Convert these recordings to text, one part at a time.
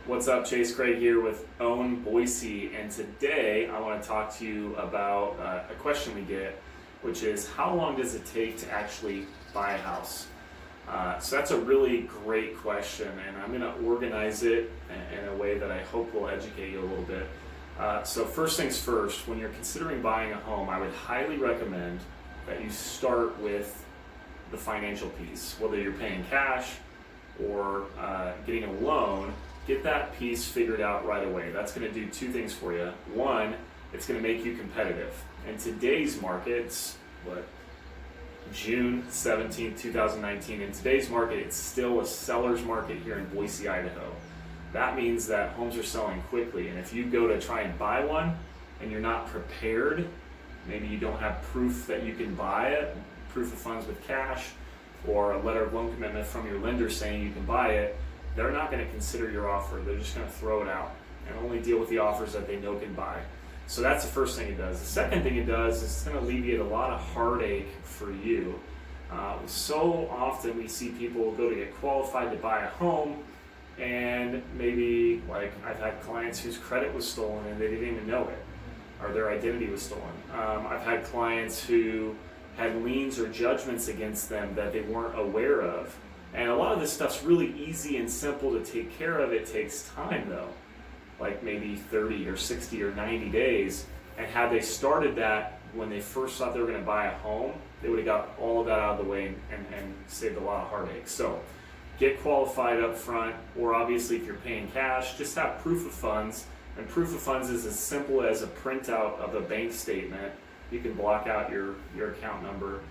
What's up, Chase Craig here with Own Boise, and today I want to talk to you about a question we get, which is how long does it take to actually buy a house? So that's a really great question, and I'm going to organize it in a way that I hope will educate you a little bit. So first things first, when you're considering buying a home, I would highly recommend that you start with the financial piece, whether you're paying cash or getting a loan. Get that piece figured out right away. That's going to do two things for you. One, it's going to make you competitive. In today's markets, June 17th, 2019, in today's market, it's still a seller's market here in Boise, Idaho. That means that homes are selling quickly, and if you go to try and buy one and you're not prepared, maybe you don't have proof that you can buy it, proof of funds with cash, or a letter of loan commitment from your lender saying you can buy it, they're not going to consider your offer. They're just going to throw it out and only deal with the offers that they know can buy. So that's the first thing it does. The second thing it does is it's going to alleviate a lot of heartache for you. So often we see people go to get qualified to buy a home, and maybe, like, I've had clients whose credit was stolen and they didn't even know it, or their identity was stolen. I've had clients who had liens or judgments against them that they weren't aware of. And a lot of this stuff's really easy and simple to take care of. It takes time though, like maybe 30 or 60 or 90 days. And had they started that when they first thought they were going to buy a home, they would have got all of that out of the way and saved a lot of heartache. So get qualified up front, or obviously if you're paying cash, just have proof of funds. And proof of funds is as simple as a printout of a bank statement. You can block out your account number,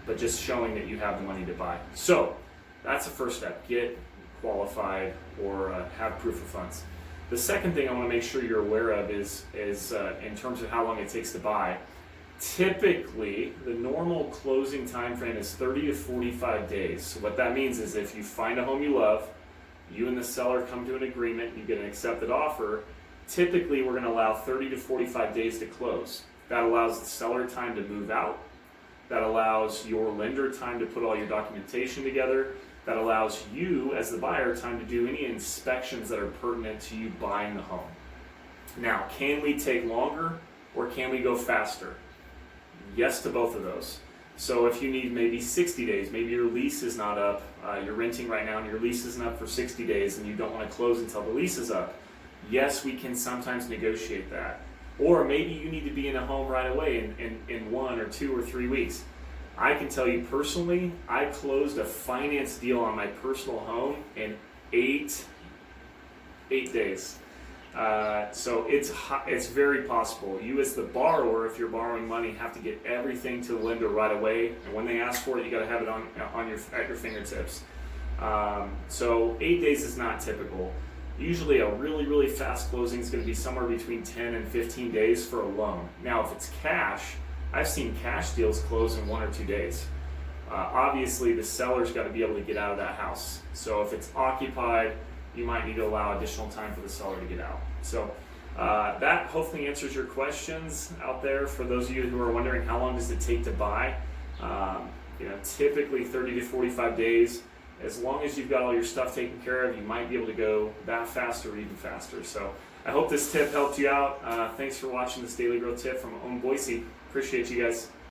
but just showing that you have the money to buy. So that's the first step. Get qualified or have proof of funds. The second thing I want to make sure you're aware of is in terms of how long it takes to buy. Typically, the normal closing time frame is 30 to 45 days. So what that means is if you find a home you love, you and the seller come to an agreement, you get an accepted offer, typically we're going to allow 30 to 45 days to close. That allows the seller time to move out. That allows your lender time to put all your documentation together. That allows you, as the buyer, time to do any inspections that are pertinent to you buying the home. Now, can we take longer or can we go faster? Yes to both of those. So if you need maybe 60 days, maybe your lease is not up, you're renting right now and your lease isn't up for 60 days and you don't want to close until the lease is up. Yes, we can sometimes negotiate that. Or maybe you need to be in a home right away in 1 or 2 or 3 weeks. I can tell you personally, I closed a finance deal on my personal home in 8 days. So it's very possible. You as the borrower, if you're borrowing money, have to get everything to the lender right away. And when they ask for it, you got to have it at your fingertips. So 8 days is not typical. Usually a really, really fast closing is going to be somewhere between 10 and 15 days for a loan. Now, if it's cash, I've seen cash deals close in 1 or 2 days. Obviously, the seller's got to be able to get out of that house. So if it's occupied, you might need to allow additional time for the seller to get out. So that hopefully answers your questions out there. For those of you who are wondering how long does it take to buy, typically 30 to 45 days. As long as you've got all your stuff taken care of, you might be able to go that fast or even faster. So I hope this tip helped you out. Thanks for watching this Daily Growth Tip from Own Boise. Appreciate you guys.